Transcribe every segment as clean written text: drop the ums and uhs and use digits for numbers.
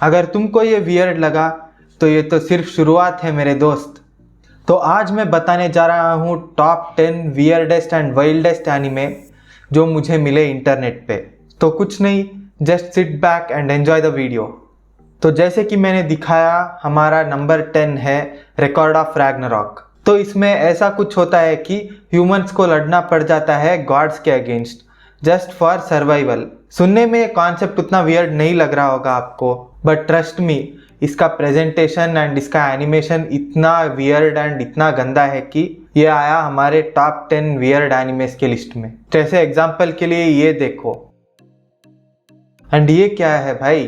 अगर तुमको ये वियर्ड लगा तो ये तो सिर्फ शुरुआत है मेरे दोस्त। तो आज मैं बताने जा रहा हूँ top 10 weirdest and wildest anime जो मुझे मिले इंटरनेट पे। तो कुछ नहीं, just sit back and enjoy the video. तो जैसे कि मैंने दिखाया, हमारा नंबर 10 है रिकॉर्ड ऑफ रैग्नारॉक। तो इसमें ऐसा कुछ होता है कि ह्यूमंस को लड़ना पड़ जाता है गॉड्स के अगेंस्ट जस्ट फॉर सर्वाइवल। सुनने में ये कॉन्सेप्ट उतना वियर्ड नहीं लग रहा होगा आपको, बट ट्रस्ट मी, इसका प्रेजेंटेशन एंड इसका एनिमेशन इतना वियर्ड एंड इतना गंदा है कि ये आया हमारे टॉप 10 वियर्ड एनिमेस के लिस्ट में। जैसे एग्जांपल के लिए ये देखो। एंड ये क्या है भाई?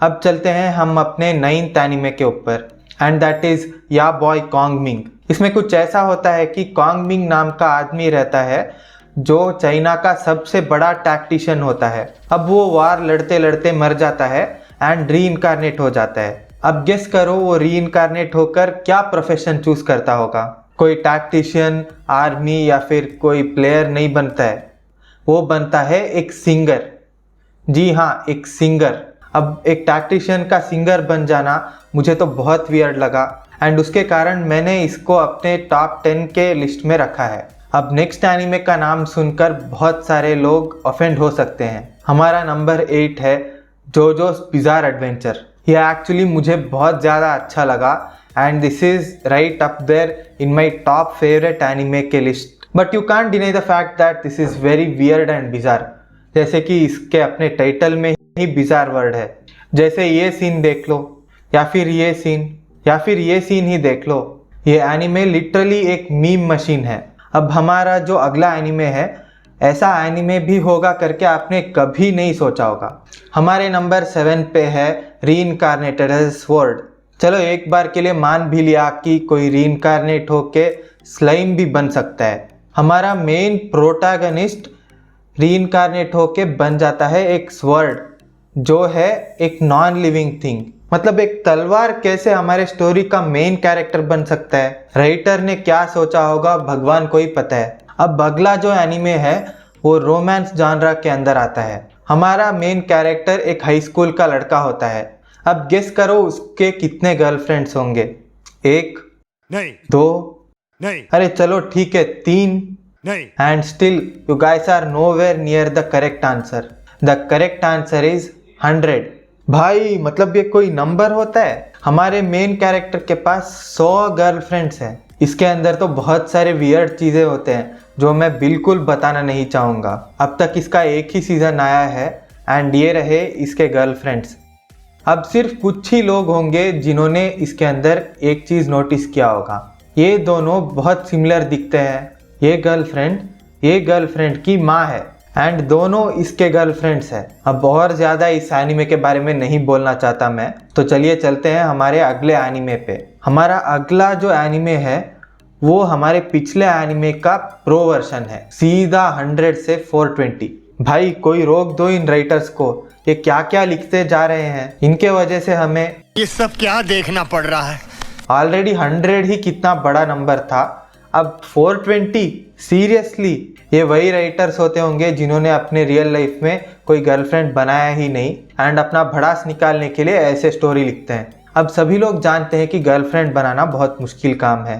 अब चलते हैं हम अपने 9th एनिमे के ऊपर, एंड दैट इज या बॉय कॉन्ग मिंग। इसमें कुछ ऐसा होता है कि कॉन्ग मिंग नाम का आदमी रहता है जो चाइना का सबसे बड़ा टैक्टिशियन होता है। अब वो वार लड़ते लड़ते मर जाता है एंड रीइंकारनेट हो जाता है। अब गेस करो वो रीइंकारनेट होकर क्या प्रोफेशन चूज करता होगा? कोई टैक्टिशियन, आर्मी या फिर कोई प्लेयर नहीं बनता है, वो बनता है एक सिंगर। जी हाँ, एक सिंगर। अब एक टैक्टिशियन का सिंगर बन जाना मुझे तो बहुत वियर्ड लगा, एंड उसके कारण मैंने इसको अपने टॉप 10 के लिस्ट में रखा है। अब नेक्स्ट एनिमे का नाम सुनकर बहुत सारे लोग ऑफेंड हो सकते हैं। हमारा नंबर 8 है जोजोस बिज़ार एडवेंचर। ये एक्चुअली मुझे बहुत ज़्यादा अच्छा लगा and this is right up there in my top favourite anime के list. But you can't deny the fact that this is very weird and bizarre, जैसे कि इसके अपने टाइटल में ही बिज़ार वर्ड है। जैसे ये सीन देख लो, या फिर ये सीन ही देख लो। ये एनिमे लिटरली एक मीम मशीन है। अब हमारा जो अगला एनिमे है, ऐसा एनिमे भी होगा करके आपने कभी नहीं सोचा होगा। हमारे नंबर 7 पे है रीइंकारनेटेड एज स्वॉर्ड। चलो एक बार के लिए मान भी लिया कि कोई रीइंकारनेट होके स्लाइम भी बन सकता है। हमारा मेन प्रोटैगनिस्ट रीइंकारनेट होके बन जाता है एक स्वॉर्ड, जो है एक नॉन लिविंग थिंग। मतलब एक तलवार कैसे हमारे स्टोरी का मेन कैरेक्टर बन सकता है? राइटर ने क्या सोचा होगा भगवान को ही पता है। अब अगला जो एनिमे है वो रोमांस जॉनरा के अंदर आता है। हमारा मेन कैरेक्टर एक हाई स्कूल का लड़का होता है। अब गेस करो उसके कितने गर्लफ्रेंड्स होंगे? 1 नहीं, 2 नहीं, अरे चलो ठीक है 3 नहीं। And still you guys are nowhere near the correct answer. The correct answer is 100। भाई मतलब ये कोई नंबर होता है? हमारे मेन कैरेक्टर के पास 100 गर्लफ्रेंड्स हैं। इसके अंदर तो बहुत सारे वियर्ड चीज़ें होते हैं जो मैं बिल्कुल बताना नहीं चाहूँगा। अब तक इसका एक ही सीज़न आया है एंड ये रहे इसके गर्लफ्रेंड्स। अब सिर्फ कुछ ही लोग होंगे जिन्होंने इसके अंदर एक चीज़ नोटिस किया होगा। ये दोनों बहुत सिमिलर दिखते हैं। ये गर्लफ्रेंड की माँ है एंड दोनों इसके गर्लफ्रेंड्स हैं। अब और ज़्यादा इस एनिमे के बारे में नहीं बोलना चाहता मैं, तो चलिए चलते हैं हमारे अगले एनिमे पे। हमारा अगला जो एनिमे है वो हमारे पिछले एनिमे का प्रो वर्जन है, सीधा 100 से 420। भाई कोई रोक दो इन राइटर्स को, ये क्या क्या लिखते जा रहे हैं। इनके वजह से हमें ये सब क्या देखना पड़ रहा है? ऑलरेडी 100 ही कितना बड़ा नंबर था, अब 420? सीरियसली? ये वही राइटर्स होते होंगे जिन्होंने अपने रियल लाइफ में कोई गर्लफ्रेंड बनाया ही नहीं एंड अपना भड़ास निकालने के लिए ऐसे स्टोरी लिखते हैं। अब सभी लोग जानते हैं कि गर्लफ्रेंड बनाना बहुत मुश्किल काम है,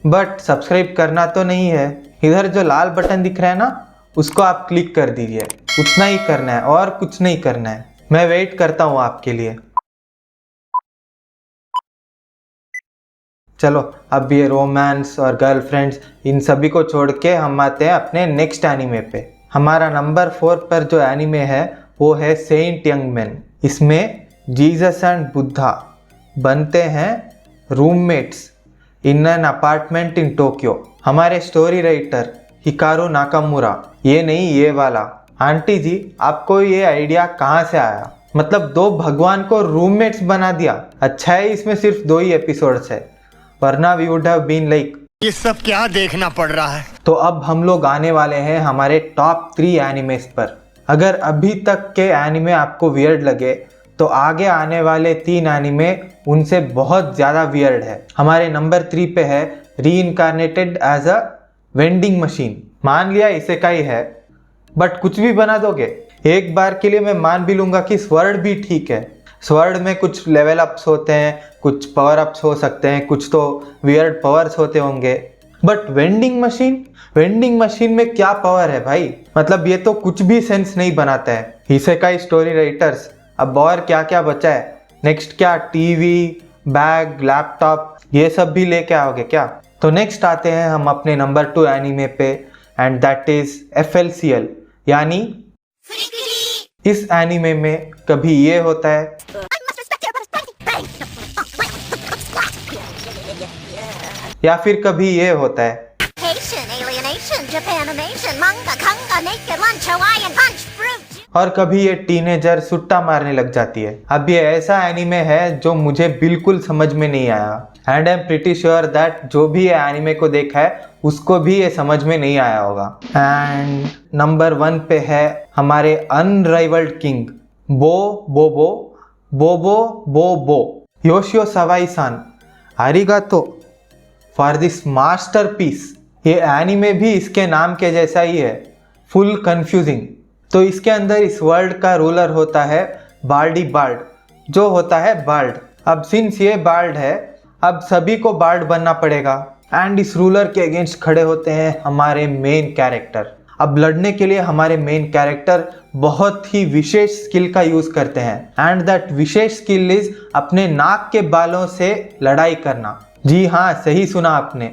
बट सब्सक्राइब करना तो नहीं है। इधर जो लाल बटन दिख रहा है ना, उसको आप क्लिक कर दीजिए। उतना ही करना है और कुछ नहीं करना है। मैं वेट करता हूँ आपके लिए। चलो अब ये रोमांस और गर्लफ्रेंड्स इन सभी को छोड़ के हम आते हैं अपने नेक्स्ट एनिमे पे। हमारा नंबर 4 पर जो एनिमे है वो है सेंट यंग मैन। इसमें जीसस एंड बुद्धा बनते हैं roommates in an apartment in Tokyo. हमारे स्टोरी राइटर हिकारू नाकामुरा, ये नहीं ये वाला। आंटी जी आपको ये आइडिया कहाँ से आया? मतलब 2 भगवान को रूममेट्स बना दिया। अच्छा है इसमें सिर्फ 2 ही एपिसोड्स है, वरना we would have been like ये सब क्या देखना पड़ रहा है? तो अब हम लोग आने वाले हैं हमारे टॉप 3 एनिमेस पर। अगर अभी तक के एनिमे आपको वियर्ड लगे तो आगे आने वाले 3 एनिमे उनसे बहुत ज़्यादा वियर्ड है। हमारे नंबर 3 पे है रीइंकारनेटेड एज अ वेंडिंग मशीन। मान लिया इसे का ही है, बट कुछ भी बना दोगे। एक बार के लिए मैं मान भी लूंगा कि स्वर्ड भी ठीक है। स्वर्ड में कुछ लेवल अप्स होते हैं, कुछ पावर अप्स हो सकते हैं, कुछ तो वियर्ड पावर्स होते होंगे। बट वेंडिंग मशीन में क्या पावर है भाई? मतलब ये तो कुछ भी सेंस नहीं बनाता है। इसेकाई स्टोरी राइटर्स, अब और क्या क्या बचा है? नेक्स्ट क्या टीवी, बैग, लैपटॉप ये सब भी लेके आओगे क्या? तो नेक्स्ट आते हैं हम अपने नंबर 2 एनीमे पे, एंड दैट इज FLCL, यानी इस एनीमे में कभी ये होता है या फिर कभी ये होता है, Alienation, Japanimation, manga, kanga, naked lunch, Hawaiian punch, fruit. और कभी ये टीनेजर सुट्टा मारने लग जाती है। अब ये ऐसा एनीमे है जो मुझे बिल्कुल समझ में नहीं आया, and I am pretty sure that जो भी ये एनीमे को देखा है उसको भी ये समझ में नहीं आया होगा। एंड नंबर 1 पे है हमारे अनराइवल्ड किंग बोबो योशियो सवाई सान, आरिगातो फॉर दिस मास्टरपीस। ये एनीमे भी इसके नाम के जैसा ही है, फुल कंफ्यूजिंग। तो इसके अंदर इस वर्ल्ड का रूलर होता है बाल्डी बाल्ड, जो होता है बाल्ड। अब सिंस ये बाल्ड है, अब सभी को बाल्ड बनना पड़ेगा, एंड इस रूलर के अगेंस्ट खड़े होते हैं हमारे मेन कैरेक्टर। अब लड़ने के लिए हमारे मेन कैरेक्टर बहुत ही विशेष स्किल का यूज करते हैं, एंड दैट विशेष स्किल इज अपने नाक के बालों से लड़ाई करना। जी हाँ, सही सुना आपने,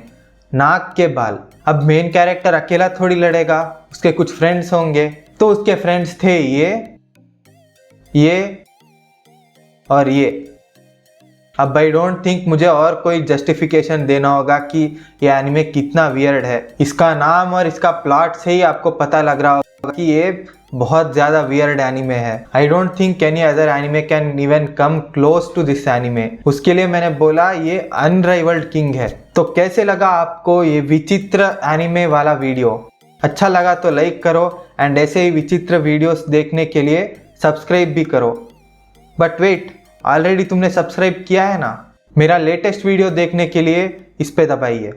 नाक के बाल। अब मेन कैरेक्टर अकेला थोड़ी लड़ेगा, उसके कुछ फ्रेंड्स होंगे। तो उसके फ्रेंड्स थे ये और ये। अब आई डोंट थिंक मुझे और कोई जस्टिफिकेशन देना होगा कि ये एनिमे कितना वियर्ड है। इसका नाम और इसका प्लॉट से ही आपको पता लग रहा होगा कि ये बहुत ज़्यादा वियर्ड एनिमे है। I don't think any other anime can even come close to this anime. उसके लिए मैंने बोला ये अनराइवल्ड किंग है। तो कैसे लगा आपको ये विचित्र एनिमे वाला वीडियो? अच्छा लगा तो लाइक करो, एंड ऐसे ही विचित्र वीडियोस देखने के लिए सब्सक्राइब भी करो। बट वेट, ऑलरेडी तुमने सब्सक्राइब किया है ना? मेरा लेटेस्ट वीडियो देखने के लिए इस पे दबाइए।